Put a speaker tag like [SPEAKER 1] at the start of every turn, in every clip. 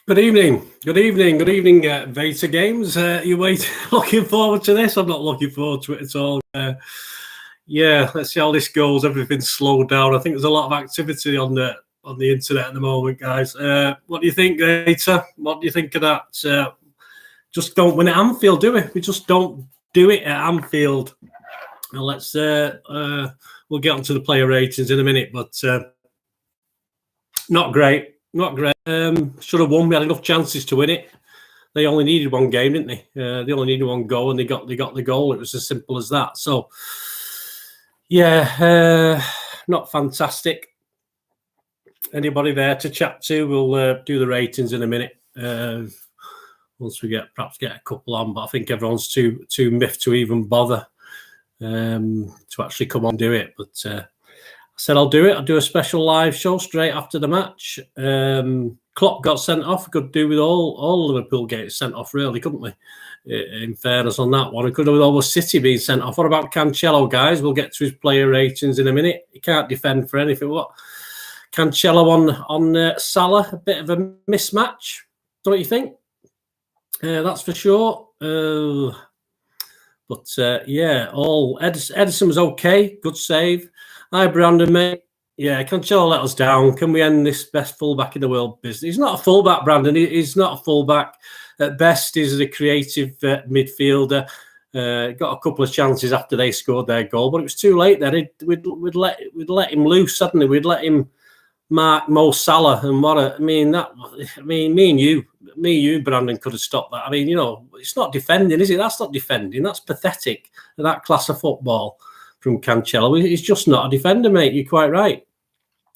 [SPEAKER 1] Good evening, Veta Games. Looking forward to this? I'm not looking forward to it at all. Yeah, let's see how this goes. Everything's slowed down. I think there's a lot of activity on the internet at the moment, guys. What do you think, Veta? What do you think of that? Just don't win at Anfield, do we? We just don't do it at Anfield. Well, let's we'll get onto the player ratings in a minute, but not great. Not great. Should have won. We had enough chances to win it. They only needed one game, didn't they? They only needed one goal, and they got the goal. It was as simple as that. So, yeah, not fantastic. Anybody there to chat to? We'll do the ratings in a minute. Once we perhaps get a couple on, but I think everyone's too miffed to even bother to actually come on and do it. But I said I'll do it. I'll do a special live show straight after the match. Klopp got sent off. Could do with all Liverpool getting sent off, really, couldn't we? In fairness on that one, I could do with all the City being sent off. What about Cancelo, guys? We'll get to his player ratings in a minute. He can't defend for anything. What? Cancelo on Salah, a bit of a mismatch, don't you think? That's for sure. But yeah, Edison was okay. Good save. Hi, Brandon, mate. Yeah, Cancelo let us down. Can we end this best fullback in the world business? He's not a fullback, Brandon. He's not a fullback. At best, he's a creative midfielder. Got a couple of chances after they scored their goal, but it was too late then. We'd let him loose suddenly. We'd let him mark Mo Salah, and me and you, Brandon, could have stopped that. I mean, it's not defending, is it? That's not defending. That's pathetic. That class of football from Cancelo. He's just not a defender, mate. You're quite right.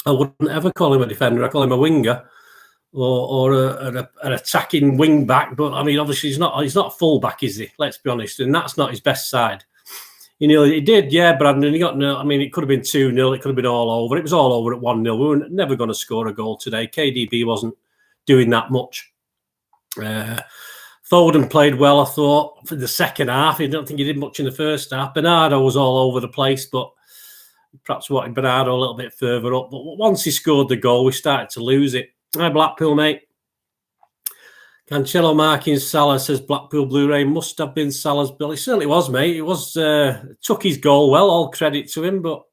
[SPEAKER 1] I wouldn't ever call him a defender. I call him a winger or an attacking wing back. But I mean, obviously, he's not a full back, is he? Let's be honest. And that's not his best side. He did, yeah, Brandon. He got no. I mean, it could have been 2-0. It could have been all over. It was all over at 1-0. We were never going to score a goal today. KDB wasn't doing that much. Foden played well, I thought, for the second half. I don't think he did much in the first half. Bernardo was all over the place, but perhaps wanted Bernardo a little bit further up. But once he scored the goal, we started to lose it. Hi, Blackpool, mate. Cancelo marking Salah, says Blackpool Blu-ray. Must have been Salah's bill. It certainly was, mate. It was took his goal well. All credit to him, but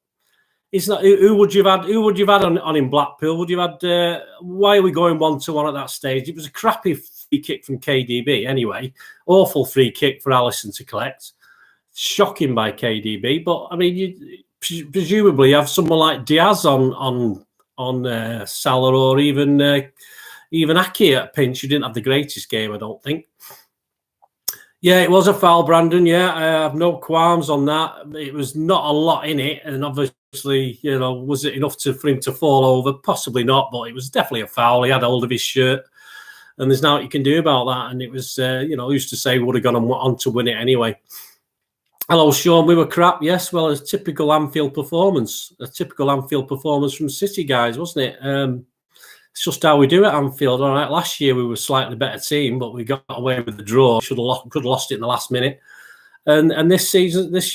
[SPEAKER 1] it's not. Who would you have had? Who would you have had on in Blackpool? Would you have had? Why are we going 1-1 at that stage? It was a crappy free kick from KDB. Anyway, awful free kick for Alisson to collect. Shocking by KDB. But I mean, you presumably have someone like Diaz on Salah, or even Aki at pinch. You didn't have the greatest game, I don't think. Yeah, it was a foul, Brandon. Yeah, I have no qualms on that. It was not a lot in it, and obviously, was it enough for him to fall over? Possibly not, but it was definitely a foul. He had hold of his shirt, and there's nothing you can do about that. And it was, who's to say would have gone on to win it anyway. Hello, Sean. We were crap. Yes, well, a typical Anfield performance. A typical Anfield performance from City, guys, wasn't it? It's just how we do at Anfield. All right, last year we were a slightly better team, but we got away with the draw. Could have lost it in the last minute. And this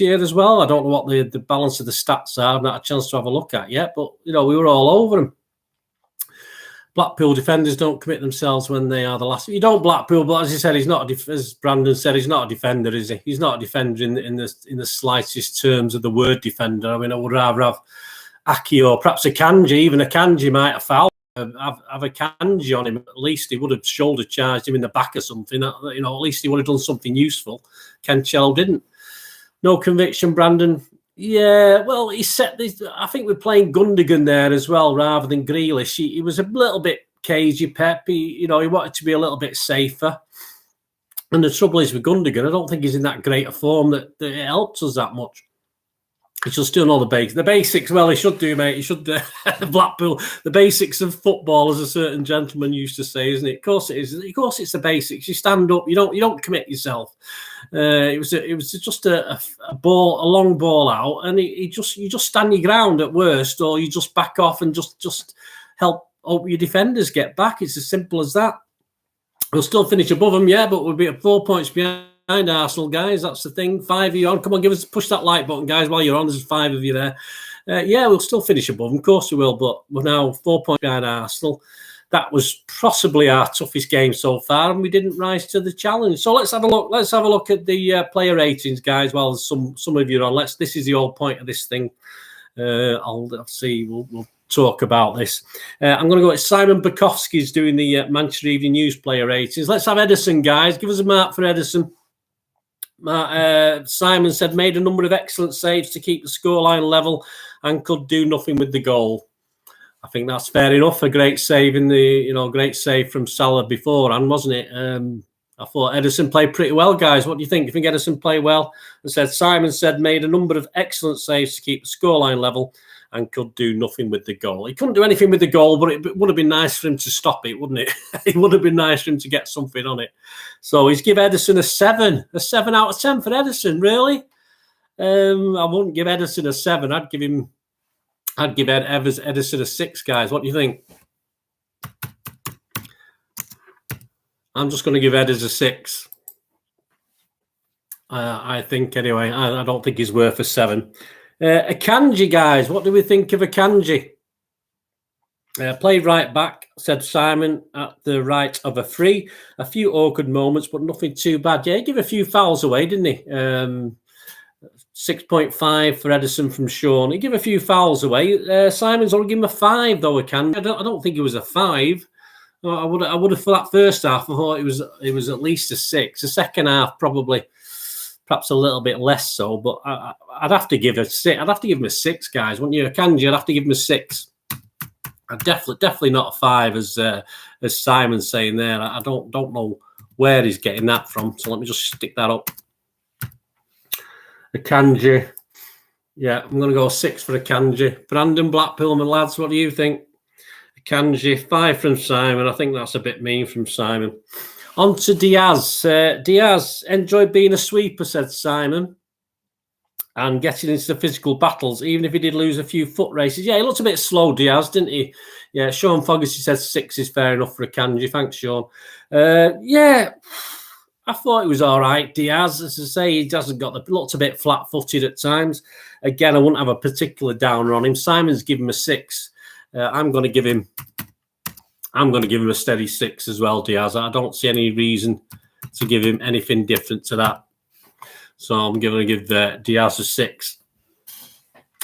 [SPEAKER 1] year as well, I don't know what the balance of the stats are. I've not had a chance to have a look at yet, but we were all over them. Blackpool defenders don't commit themselves when they are the last. You don't Blackpool, but as he said, he's not. As Brandon said, he's not a defender, is he? He's not a defender in the slightest terms of the word defender. I mean, I would rather have Aki or perhaps Akanji. Even Akanji might have fouled. Have a Kanji on him. At least he would have shoulder charged him in the back or something. At least he would have done something useful. Cancelo didn't. No conviction, Brandon. Yeah, well, he set this. I think we're playing Gundogan there as well rather than Grealish. He was a little bit cagey, Pep. He wanted to be a little bit safer. And the trouble is with Gundogan, I don't think he's in that great a form that it helps us that much. He should still know the basics. The basics, well, he should do, mate. He should Blackpool. The basics of football, as a certain gentleman used to say, isn't it? Of course it is. Of course it's the basics. You stand up. You don't commit yourself. It was just a long ball out, and you just stand your ground at worst, or you just back off and just help your defenders get back. It's as simple as that. We'll still finish above them, yeah, but we'll be at 4 points behind Arsenal, guys. That's the thing. 5 of you on. Come on, push that like button, guys, while you're on. There's 5 of you there. Yeah, we'll still finish above them. Of course we will, but we're now 4 points behind Arsenal. that was possibly our toughest game so far, and we didn't rise to the challenge. So let's have a look. Let's have a look at the player ratings, guys. While some of you are on, this is the whole point of this thing. I'll see. We'll talk about this. I'm going to go with Simon Bajkowski's doing the Manchester Evening News player ratings. Let's have Edison, guys. Give us a mark for Edison. Simon said made a number of excellent saves to keep the scoreline level and could do nothing with the goal. I think that's fair enough. A great save in the, great save from Salah beforehand, wasn't it? I thought Edison played pretty well, guys. What do you think? Do you think Edison played well? And Simon said made a number of excellent saves to keep the scoreline level and could do nothing with the goal. He couldn't do anything with the goal, but it would have been nice for him to stop it, wouldn't it? It would have been nice for him to get something on it. So he's give Edison a 7 out of 10 for Edison. Really? I wouldn't give Edison a 7. I'd give Edison a 6, guys. What do you think? I'm just going to give Edison a 6. I think, anyway. I don't think he's worth a 7. Akanji, guys. What do we think of Akanji? Played right back, said Simon, at the right of a free. A few awkward moments, but nothing too bad. Yeah, he gave a few fouls away, didn't he? 6.5 for Edison from Sean. He gave a few fouls away. Simon's only given him a 5, though. I don't think it was a 5. I would have for that first half. I thought it was at least a 6. The second half probably, perhaps a little bit less so. But I'd have to give a 6. I'd have to give him a 6, guys. Wouldn't you, Akanji? I'd have to give him a 6. Definitely not a 5, as Simon's saying there. I don't know where he's getting that from. So let me just stick that up. Akanji. Yeah, I'm going to go 6 for Akanji. Brandon Blackpool, my lads, what do you think? Akanji, 5 from Simon. I think that's a bit mean from Simon. On to Diaz. Diaz enjoyed being a sweeper, said Simon, and getting into the physical battles, even if he did lose a few foot races. Yeah, he looked a bit slow, Diaz, didn't he? Yeah, Sean Fogarty says 6 is fair enough for Akanji. Thanks, Sean. Yeah, I thought it was all right, Diaz. As I say, he hasn't looked a bit flat-footed at times. Again, I wouldn't have a particular downer on him. Simon's given him a 6. I'm going to give him a steady 6 as well, Diaz. I don't see any reason to give him anything different to that. So I'm going to give Diaz a 6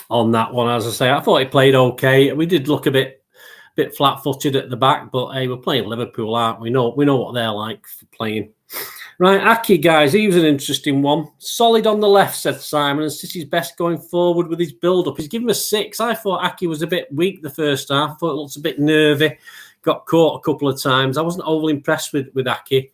[SPEAKER 1] on that one. As I say, I thought he played okay. We did look a bit flat-footed at the back, but hey, we're playing Liverpool, aren't we? We know what they're like for playing. Right, Aki, guys, he was an interesting one. Solid on the left, said Simon, and City's best going forward with his build-up. He's given him a 6. I thought Aki was a bit weak the first half. I thought it looked a bit nervy. Got caught a couple of times. I wasn't overly impressed with Aki.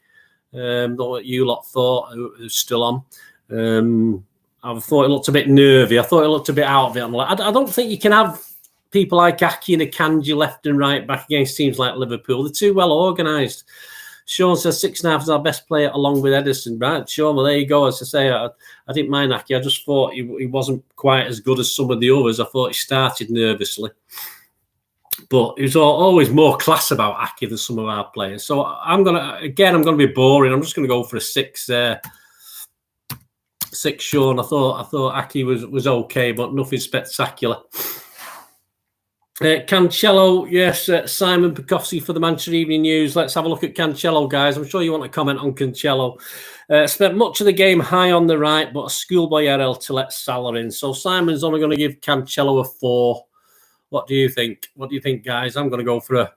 [SPEAKER 1] What you lot thought, who's still on. I thought it looked a bit nervy. I thought it looked a bit out of it. I don't think you can have people like Aki and Akanji left and right back against teams like Liverpool. They're too well organised. Sean says 6.5 is our best player along with Edison. Right, Sean, well, there you go. As I say, I didn't mind Aki. I just thought he wasn't quite as good as some of the others. I thought he started nervously. But it was always more class about Aki than some of our players. So I'm going to be boring. I'm just going to go for a 6 there. 6, Sean. I thought Aki was okay, but nothing spectacular. Cancelo, yes, Simon Bajkowski for the Manchester Evening News. Let's have a look at Cancelo, guys. I'm sure you want to comment on Cancelo. Spent much of the game high on the right, but a schoolboy error to let Salah in. So Simon's only going to give Cancelo a 4. What do you think? What do you think, guys? I'm going to go for a...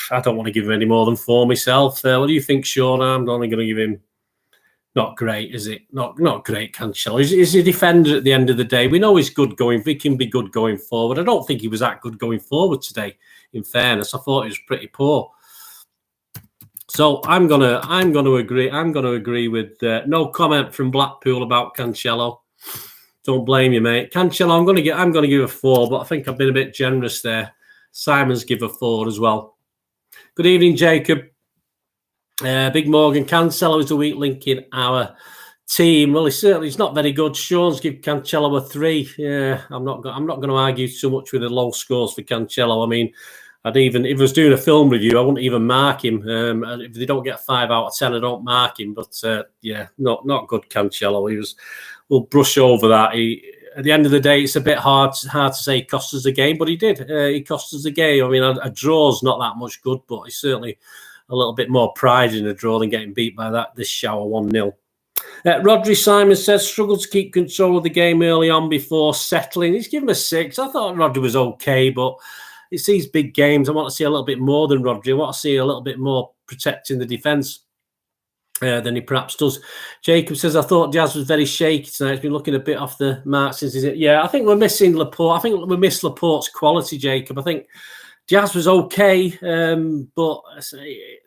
[SPEAKER 1] I don't want to give him any more than 4 myself. What do you think, Sean? I'm only going to give him... Not great, is it? Not great, Cancelo. He's a defender at the end of the day. We know he's good going. He can be good going forward. I don't think he was that good going forward today. In fairness, I thought he was pretty poor. So I'm gonna agree. I'm gonna agree with no comment from Blackpool about Cancelo. Don't blame you, mate. Cancelo, I'm gonna give a 4, but I think I've been a bit generous there. Simon's give a 4 as well. Good evening, Jacob. Big Morgan, Cancelo is a weak link in our team. Well, he's not very good. Sean's give Cancelo a 3. Yeah, I'm not going to argue too much with the low scores for Cancelo. I mean, if I was doing a film review, I wouldn't even mark him. If they don't get 5 out of 10, I don't mark him. But yeah, not good, Cancelo. We'll brush over that. at the end of the day, it's a bit hard to say he cost us the game, but he did. He cost us the game. I mean, a draw's not that much good, but it's certainly a little bit more pride in a draw than getting beat by this shower 1-0. Rodri Simon says, struggled to keep control of the game early on before settling. He's given a 6. I thought Rodri was okay, but it's these big games. I want to see a little bit more than Rodri. I want to see a little bit more protecting the defence than he perhaps does. Jacob says, I thought Diaz was very shaky tonight. He's been looking a bit off the mark since he's... Yeah, I think we're missing Laporte. I think we miss Laporte's quality, Jacob. I think Diaz was okay, but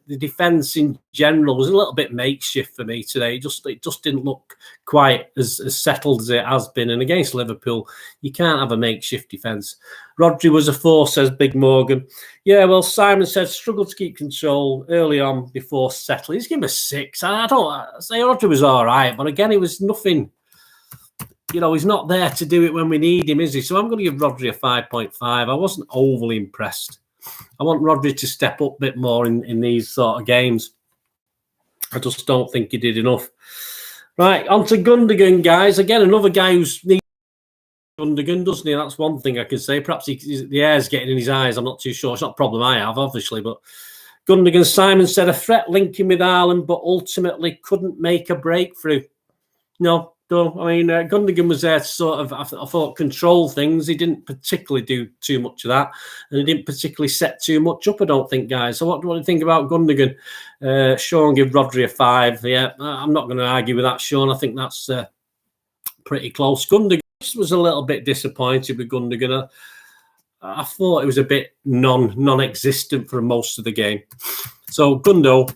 [SPEAKER 1] the defence in general was a little bit makeshift for me today. It just didn't look quite as settled as it has been. And against Liverpool, you can't have a makeshift defence. Rodri was a 4, says Big Morgan. Yeah, well, Simon says struggled to keep control early on before settling. He's given a 6. I say Rodri was all right, but again, it was nothing. You know, he's not there to do it when we need him, is he? So I'm going to give Rodri a 5.5. I wasn't overly impressed. I want Rodri to step up a bit more in these sort of games. I just don't think he did enough. Right, on to Gundogan, guys. Again, another guy who's needs Gundogan, doesn't he? That's one thing I can say. Perhaps the air's getting in his eyes. I'm not too sure. It's not a problem I have, obviously, but Gundogan, Simon said a threat linking with Ireland, but ultimately couldn't make a breakthrough. No. I mean, Gundogan was there to sort of, I thought, control things. He didn't particularly do too much of that, and he didn't particularly set too much up, I don't think, guys. So what do you think about Gundogan? Sean, give Rodri a 5. Yeah, I'm not going to argue with that, Sean. I think that's pretty close. Gundogan was a little bit disappointed with Gundogan. I thought it was a bit non-existent for most of the game. So Gundo,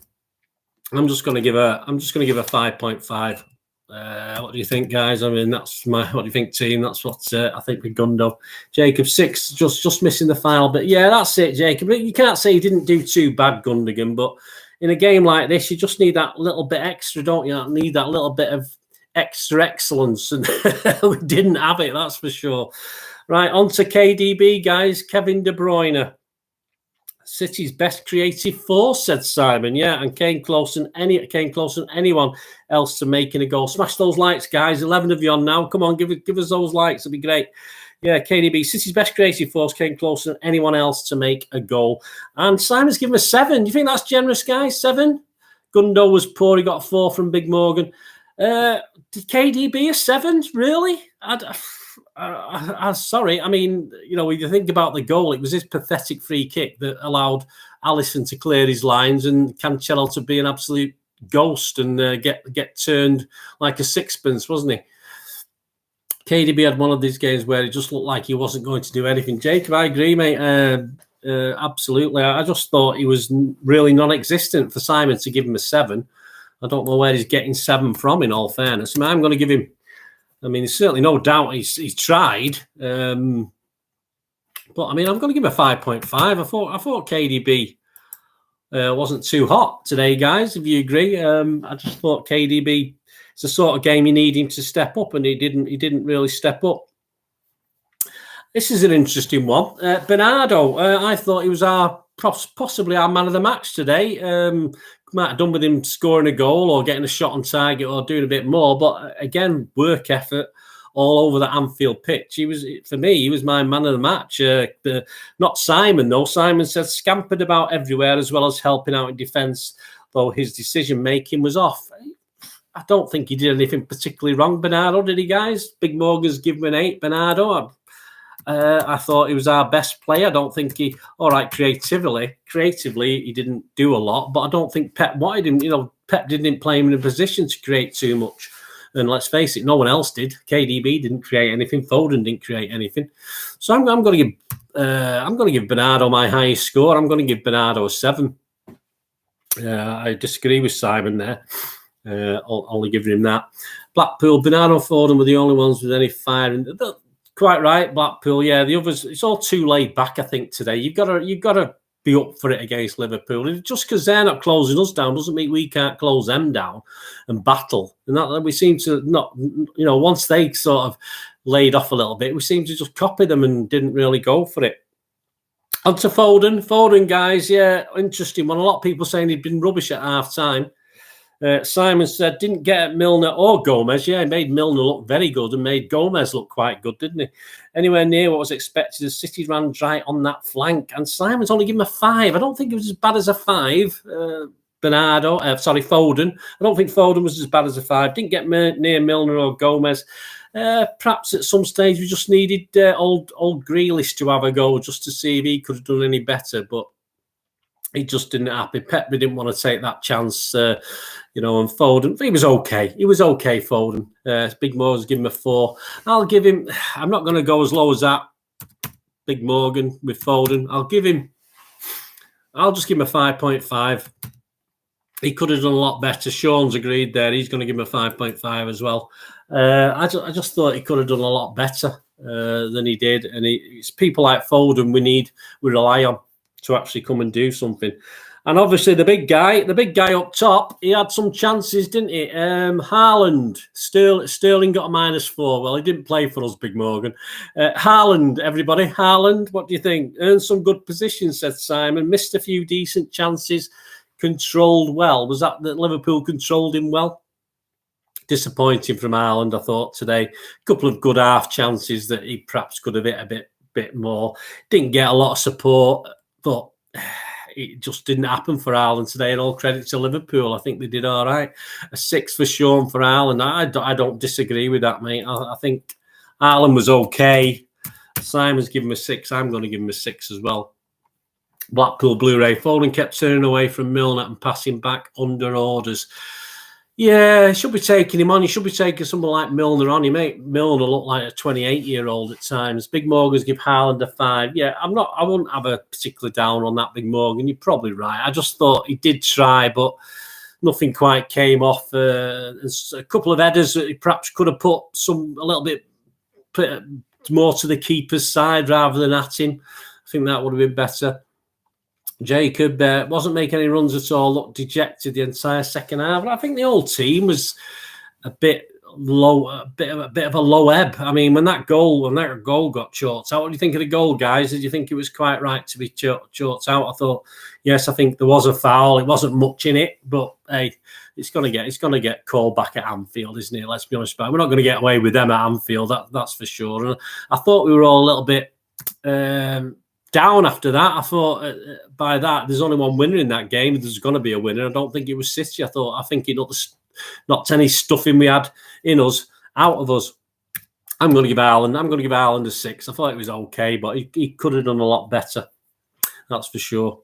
[SPEAKER 1] I'm just going to give a 5.5. What do you think, guys? I mean, that's what do you think, team? That's what I think with Gundo. Jacob, 6, just missing the final, but yeah, that's it, Jacob. You can't say he didn't do too bad, Gundogan, but in a game like this, you just need that little bit extra, don't you? You need that little bit of extra excellence, and we didn't have it, that's for sure. Right, on to KDB, guys. Kevin De Bruyne. City's best creative force, said Simon. Yeah, and came close than anyone else to making a goal. Smash those likes, guys. 11 of you on now. Come on, give us those likes. It'll be great. Yeah, KDB. City's best creative force came closer than anyone else to make a goal. And Simon's given a 7. Do you think that's generous, guys? 7? Gundo was poor. He got a 4 from Big Morgan. Did KDB a 7? Really? I'm sorry. I mean, you know, when you think about the goal, it was his pathetic free kick that allowed Alisson to clear his lines and Cancelo to be an absolute ghost and get turned like a sixpence, wasn't he? KDB had one of these games where it just looked like he wasn't going to do anything. Jacob, I agree, mate. Absolutely. I just thought he was really non-existent for Simon to give him a 7. I don't know where he's getting 7 from, in all fairness. I mean, I'm going to give him... I mean, there's certainly no doubt he's tried. But, I mean, I'm going to give him a 5.5. I thought KDB wasn't too hot today, guys, if you agree. I just thought KDB, it's the sort of game you need him to step up, and he didn't really step up. This is an interesting one. Bernardo, I thought he was possibly our man of the match today. Might have done with him scoring a goal or getting a shot on target or doing a bit more, but again, work effort all over the Anfield pitch. He was my man of the match. Not Simon though. Simon said scampered about everywhere as well as helping out in defence, though his decision making was off. I don't think he did anything particularly wrong, Bernardo, did he, guys? Big Morgan's given him an 8. Bernardo, I thought he was our best player. I don't think all right, creatively, he didn't do a lot, but I don't think Pep wanted him. You know, Pep didn't play him in a position to create too much. And let's face it, no one else did. KDB didn't create anything. Foden didn't create anything. So I'm going to give Bernardo my highest score. I'm going to give Bernardo a 7. I disagree with Simon there. Only giving him that. Blackpool, Bernardo, Foden were the only ones with any fire. Quite right, Blackpool. Yeah, the others. It's all too laid back, I think, today. You've got to be up for it against Liverpool. And just because they're not closing us down doesn't mean we can't close them down and battle. And that we seem to not. You know, once they sort of laid off a little bit, we seem to just copy them and didn't really go for it. On to Foden. Foden, guys. Yeah, interesting one. A lot of people saying he'd been rubbish at half time. Simon said, didn't get Milner or Gomez. Yeah, he made Milner look very good and made Gomez look quite good, didn't he? Anywhere near what was expected as City ran dry on that flank. And Simon's only given him a 5. I don't think it was as bad as a 5. Foden. I don't think Foden was as bad as a 5. Didn't get near Milner or Gomez. Perhaps at some stage we just needed old Grealish to have a go just to see if he could have done any better. But it just didn't happen. Pep didn't want to take that chance, and Foden, he was okay. He was okay, Foden. Big Morgan's given him a 4. I'll give him, I'm not going to go as low as that, Big Morgan, with Foden. I'll just give him a 5.5. He could have done a lot better. Sean's agreed there. He's going to give him a 5.5 as well. I just thought he could have done a lot better than he did. And it's people like Foden we rely on to actually come and do something. And obviously the big guy up top, he had some chances, didn't he? Haaland, Sterling got a -4. Well, he didn't play for us, Big Morgan. Haaland, everybody, Haaland, what do you think? Earned some good positions, said Simon. Missed a few decent chances, controlled well. Was that Liverpool controlled him well? Disappointing from Haaland, I thought, today. A couple of good half chances that he perhaps could have hit a bit more. Didn't get a lot of support, but it just didn't happen for Haaland today, and all credit to Liverpool. I think they did all right. A 6 for Sean for Haaland. I don't disagree with that, mate. I think Haaland was okay. Simon's given him a 6. I'm going to give him a 6 as well. Blackpool Blu-ray. Foden kept turning away from Milner and passing back under orders. Yeah, he should be taking him on. He should be taking someone like Milner on. He made Milner look like a 28-year-old at times. Big Morgan's give Haaland a 5. Yeah, I wouldn't have a particular down on that, Big Morgan. You're probably right. I just thought he did try, but nothing quite came off. There's a couple of headers that he perhaps could have put a little bit more to the keeper's side rather than at him. I think that would have been better. Jacob wasn't making any runs at all, looked dejected the entire second half. I think the whole team was a bit low, a bit of a low ebb. I mean, when that goal got chalked out, what do you think of the goal, guys? Did you think it was quite right to be chalked out? I thought, yes, I think there was a foul. It wasn't much in it, but hey, it's gonna get called back at Anfield, isn't it? Let's be honest about it. We're not going to get away with them at Anfield, that's for sure. And I thought we were all a little bit down after that. I thought by that there's only one winner in that game. There's going to be a winner. I don't think it was City. I think it knocked any stuffing we had in us out of us. I'm going to give Haaland a 6. I thought it was okay, but he could have done a lot better. That's for sure.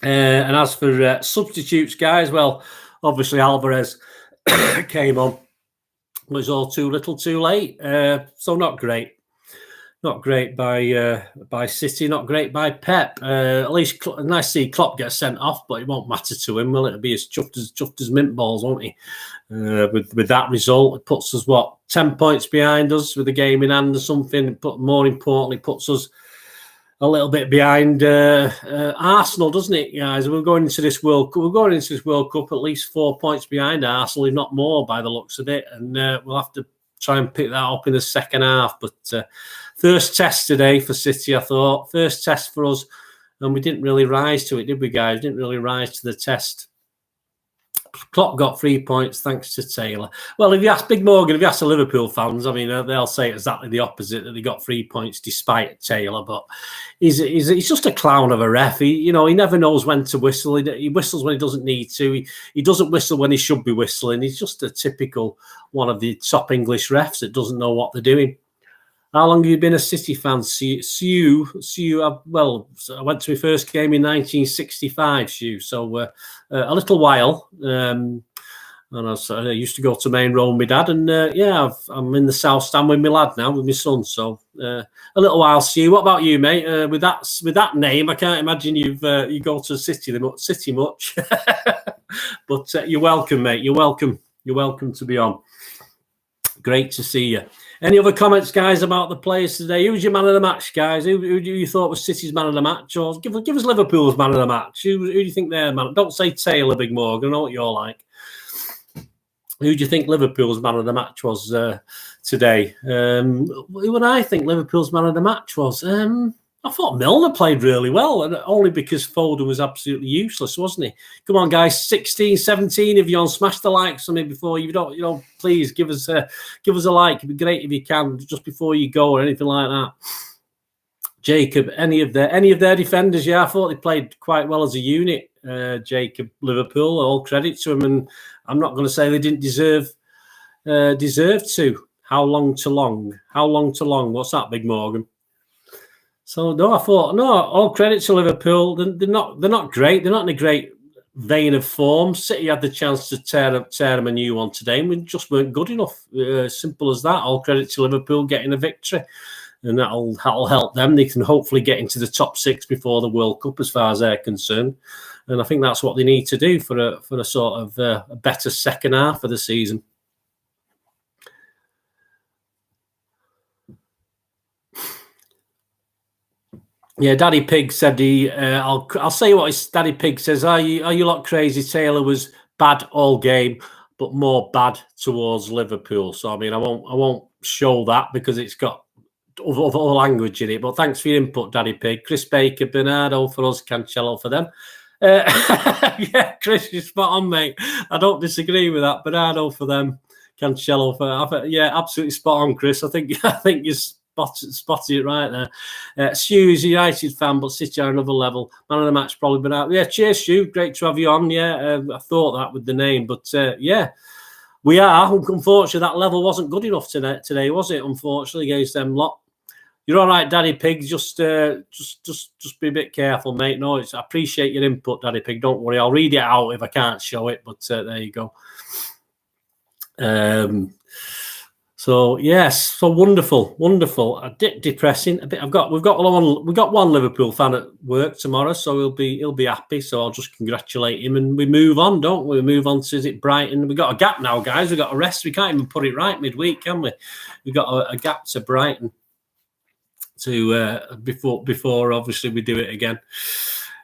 [SPEAKER 1] And as for substitutes, guys, well, obviously Alvarez came on. It was all too little, too late. So not great. Not great by City, not great by Pep. At least nice to see Klopp get sent off, but it won't matter to him, will it? It'll be as chuffed as mint balls, won't he? With that result, it puts us 10 points behind us with the game in hand or something. But more importantly, puts us a little bit behind Arsenal, doesn't it, guys? We're going into this World Cup at least 4 points behind Arsenal, if not more, by the looks of it, and we'll have to try and pick that up in the second half. But first test today for City, I thought. First test for us. And we didn't really rise to it, did we, guys? Didn't really rise to the test. Klopp got 3 points thanks to Taylor. Well, if you ask Big Morgan, if you ask the Liverpool fans, I mean, they'll say exactly the opposite, that they got 3 points despite Taylor. But he's just a clown of a ref. He never knows when to whistle. He whistles when he doesn't need to. He doesn't whistle when he should be whistling. He's just a typical one of the top English refs that doesn't know what they're doing. How long have you been a City fan, Sue? Well, I went to my first game in 1965, Sue. So a little while. And I used to go to Main Road with my dad. And I'm in the South Stand with my lad now, with my son. So a little while, Sue. What about you, mate? With that name, I can't imagine you go to City much. But you're welcome, mate. You're welcome. You're welcome to be on. Great to see you. Any other comments, guys, about the players today? Who was your man of the match, guys? Who you thought was City's man of the match? Or give us Liverpool's man of the match. Who do you think they're man? Don't say Taylor, Big Morgan. I know what you're like. Who do you think Liverpool's man of the match was today? Who would I think Liverpool's man of the match was? I thought Milner played really well, and only because Foden was absolutely useless, wasn't he? Come on, guys, 16, 17 if you're on, smash the likes on me before you don't, please give us a like. It'd be great if you can, just before you go or anything like that. Jacob, any of their defenders? Yeah, I thought they played quite well as a unit. Jacob, Liverpool, all credit to them, and I'm not going to say they didn't deserve to. How long to long? What's that, Big Morgan? So no, I thought all credit to Liverpool. They're not great. They're not in a great vein of form. City had the chance to tear them a new one today, and we just weren't good enough. Simple as that. All credit to Liverpool getting a victory, and that'll help them. They can hopefully get into the top 6 before the World Cup, as far as they're concerned. And I think that's what they need to do for a sort of a better second half of the season. Yeah, Daddy Pig said I'll say what his Daddy Pig says. Are you lot crazy? Taylor was bad all game, but more bad towards Liverpool. So I mean, I won't show that because it's got other language in it. But thanks for your input, Daddy Pig. Chris Baker, Bernardo for us, Cancelo for them. Yeah, Chris, you're spot on, mate. I don't disagree with that. Bernardo for them, Cancelo for. Yeah, absolutely spot on, Chris. I think you're spotted it right there. Stu is a United fan, but City are another level. Man of the match probably been out. Yeah, cheers, Stu. Great to have you on. Yeah, I thought that with the name, but yeah, we are. Unfortunately, that level wasn't good enough today, was it? Unfortunately, against them lot. You're all right, Daddy Pig. Just be a bit careful, mate. No, I appreciate your input, Daddy Pig. Don't worry, I'll read it out if I can't show it. But there you go. So yes, so wonderful. A bit depressing. We've got one Liverpool fan at work tomorrow, so he'll be happy. So I'll just congratulate him, and we move on, don't we? We move on to, is it Brighton? We've got a gap now, guys. We've got a rest. We can't even put it right midweek, can we? We've got a gap to Brighton to before obviously we do it again.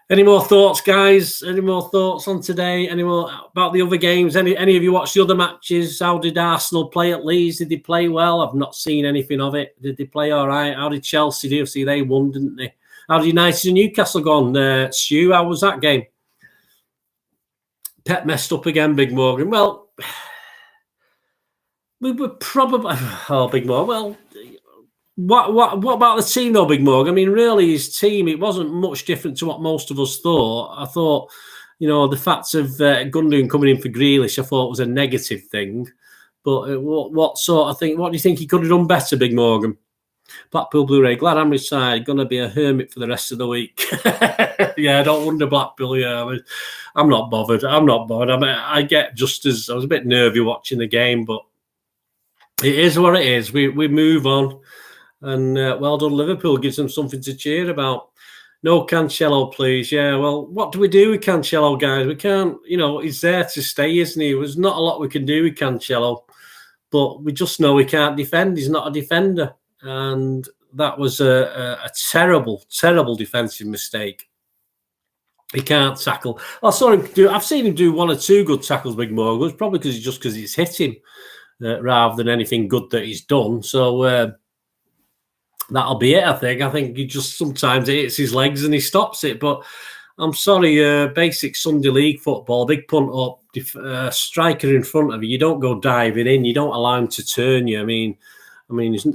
[SPEAKER 1] Any more thoughts, guys? Any more thoughts on today? Any more about the other games? Any of you watch the other matches? How did Arsenal play at Leeds? Did they play well? I've not seen anything of it. Did they play all right? How did Chelsea do? See, they won, didn't they? How did United and Newcastle go on? Stu, how was that game? Pep messed up again, Big Morgan. Well, we were probably... Oh, Big Morgan, well... What about the team though, Big Morgan? I mean, really, his team, it wasn't much different to what most of us thought. I thought, the fact of Gundogan coming in for Grealish, I thought was a negative thing. But what sort of thing? What do you think he could have done better, Big Morgan? Blackpool Blu-ray, glad I'm his side. Going to be a hermit for the rest of the week. Yeah, don't wonder Blackpool. Yeah, I'm not bothered. I mean, I get just as I was a bit nervy watching the game, but it is what it is. We move on. And well done, Liverpool. Gives them something to cheer about. No Cancelo, please. Yeah, well, what do we do with Cancelo, guys? We can't, he's there to stay, isn't he? There's not a lot we can do with Cancelo. But we just know he can't defend. He's not a defender. And that was a terrible, terrible defensive mistake. He can't tackle. I've seen him do one or two good tackles, Big Morgan. It's probably because it's hit him rather than anything good that he's done. So... that'll be it, I think. I think he just sometimes hits his legs and he stops it. But I'm sorry, basic Sunday League football, big punt up, striker in front of you. You don't go diving in. You don't allow him to turn you. I mean,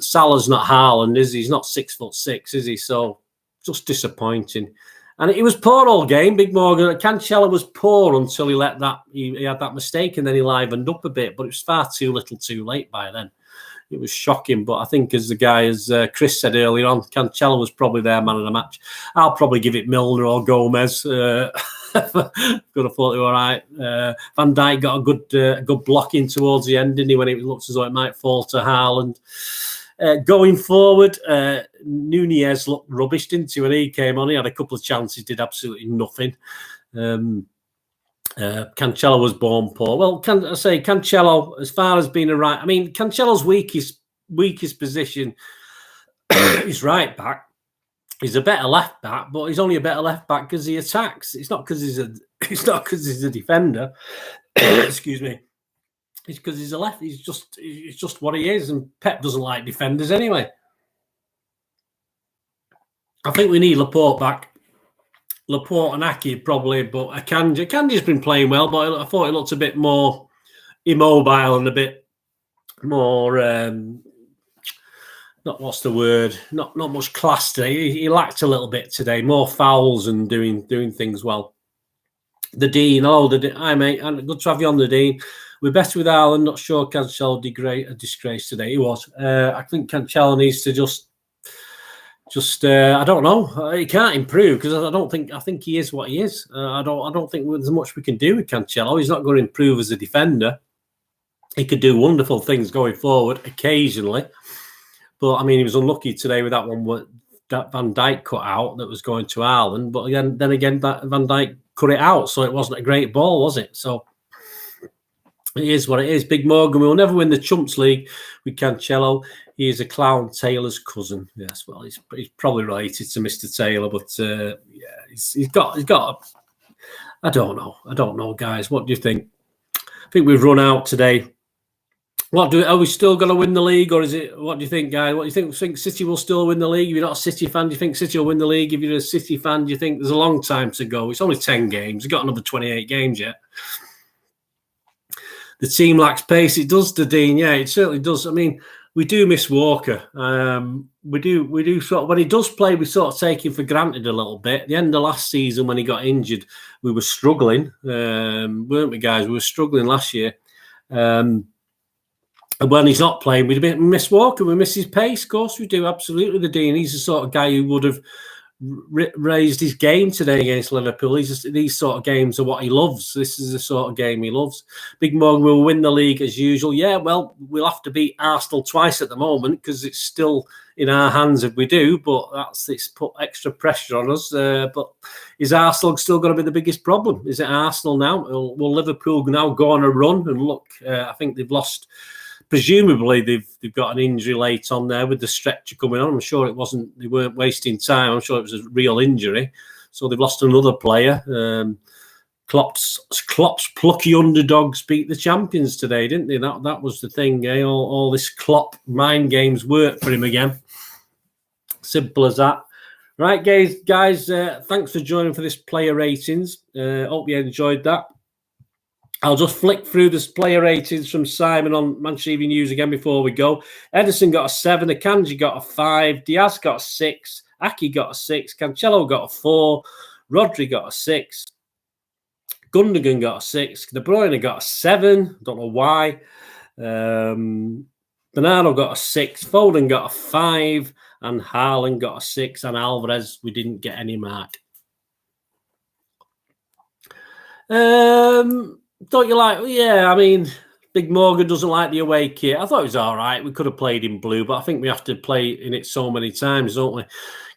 [SPEAKER 1] Salah's not Haaland, is he? He's not 6'6", is he? So just disappointing. And he was poor all game, Big Morgan. Cancelo was poor until he had that mistake, and then he livened up a bit. But it was far too little, too late by then. It was shocking, but I think as Chris said earlier on, Cancelo was probably their man of the match. I'll probably give it Milner or Gomez. Could have thought they were all right. Van Dijk got a good blocking towards the end, didn't he, when it looked as though it might fall to Haaland. Going forward, Nunez looked rubbish, didn't he, when he came on? He had a couple of chances, did absolutely nothing. Cancelo was born poor. Well, Cancelo, as far as being Cancelo's weakest position is right back. He's a better left back, but he's only a better left back because he attacks. It's not because he's a defender. Excuse me. It's because he's a left. It's just what he is, and Pep doesn't like defenders anyway. I think we need Laporte back. Laporte and Aki probably, but Akanji's been playing well, but I thought he looked a bit more immobile and a bit more not what's the word? Not much class today. He lacked a little bit today, more fouls and doing things well. The Dean, hi mate, and good to have you on, the Dean. We're better with Ireland. Not sure Cancelo a disgrace today. He was. I think Cancelo needs to just I don't know. He can't improve because I think he is what he is. I don't think there's much we can do with Cancelo. He's not going to improve as a defender. He could do wonderful things going forward occasionally, but I mean he was unlucky today with that one that Van Dijk cut out that was going to Ireland. But then again, that Van Dijk cut it out, so it wasn't a great ball, was it? So it is what it is. Big Morgan will never win the Chumps League with Cancelo. He is a clown Taylor's cousin. Yes, well, he's probably related to Mr. Taylor, but yeah, he's got. I don't know, guys. What do you think? I think we've run out today. Are we still going to win the league, or is it? What do you think, guys? What do you think City will still win the league? If you're not a City fan, do you think City will win the league? If you're a City fan, do you think there's a long time to go? It's only 10 games. We've got another 28 games yet. The team lacks pace. It does, the Dean. Yeah, it certainly does. I mean, we do miss Walker. We do sort of, when he does play, we sort of take him for granted a little bit. At the end of last season, when he got injured, we were struggling, weren't we, guys? We were struggling last year. And when he's not playing, we miss Walker. We miss his pace. Of course, we do. Absolutely, the Dean. He's the sort of guy who would have raised his game today against Liverpool. These sort of games are what he loves. This is the sort of game he loves. Big Morgan will win the league as usual. Yeah, well, we'll have to beat Arsenal twice at the moment because it's still in our hands if we do, but it's put extra pressure on us. But is Arsenal still going to be the biggest problem? Is it Arsenal now? Will Liverpool now go on a run? And look, I think they've lost... Presumably, they've got an injury late on there with the stretcher coming on. I'm sure they weren't wasting time. I'm sure it was a real injury. So they've lost another player. Klopp's plucky underdogs beat the champions today, didn't they? That was the thing. Eh? All this Klopp mind games worked for him again. Simple as that. Right, guys. Thanks for joining for this player ratings. Hope you enjoyed that. I'll just flick through this player ratings from Simon on Manchester Evening News again before we go. Edison got a 7, Akanji got a 5, Diaz got a 6, Aki got a 6, Cancelo got a 4, Rodri got a 6, Gundogan got a 6, De Bruyne got a 7, don't know why, Bernardo got a 6, Foden got a 5, and Haaland got a 6, and Alvarez, we didn't get any mark. Don't you like? Yeah, I mean, Big Morgan doesn't like the away kit. I thought it was all right. We could have played in blue, but I think we have to play in it so many times, don't we?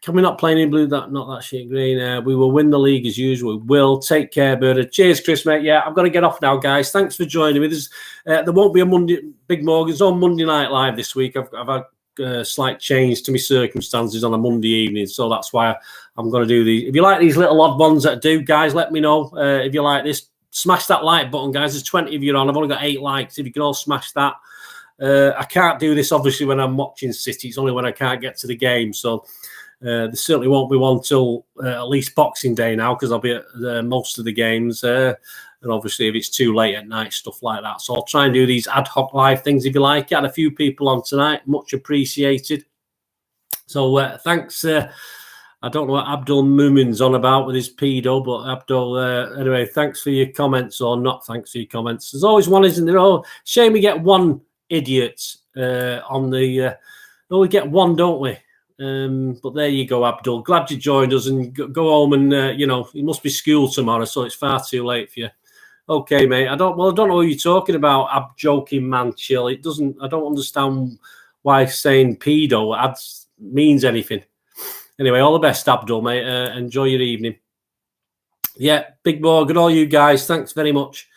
[SPEAKER 1] Can we not play in blue? Not that shit green. We will win the league as usual. We will. Take care, Bird. Cheers, Chris, mate. Yeah, I've got to get off now, guys. Thanks for joining me. There won't be a Monday. Big Morgan's on Monday Night Live this week. I've had slight change to my circumstances on a Monday evening, so that's why I'm going to do these. If you like these little odd ones that I do, guys, let me know. If you like this, smash that like button, guys. There's 20 of you on. I've only got 8 likes. If you can all smash that. I can't do this, obviously, when I'm watching City. It's only when I can't get to the game. So there certainly won't be one till at least Boxing Day now, because I'll be at most of the games. And obviously, if it's too late at night, stuff like that. So I'll try and do these ad hoc live things if you like. I had a few people on tonight. Much appreciated. So thanks. I don't know what Abdul Mumin's on about with his pedo, but Abdul, anyway, thanks for your comments, or not thanks for your comments. There's always one, isn't there? Oh, shame we get one idiot on the... we get one, don't we? But there you go, Abdul. Glad you joined us, and go home and, it must be school tomorrow, so it's far too late for you. Okay, mate. I don't know what you're talking about, joking man, chill. I don't understand why saying pedo means anything. Anyway, all the best, Abdul, mate. Enjoy your evening. Yeah, Big Morgan, all you guys, thanks very much.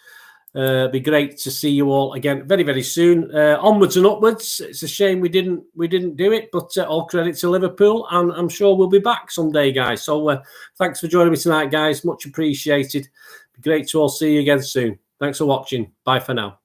[SPEAKER 1] Be great to see you all again very, very soon. Onwards and upwards. It's a shame we didn't do it, but all credit to Liverpool, and I'm sure we'll be back someday, guys. So thanks for joining me tonight, guys. Much appreciated. Be great to all see you again soon. Thanks for watching. Bye for now.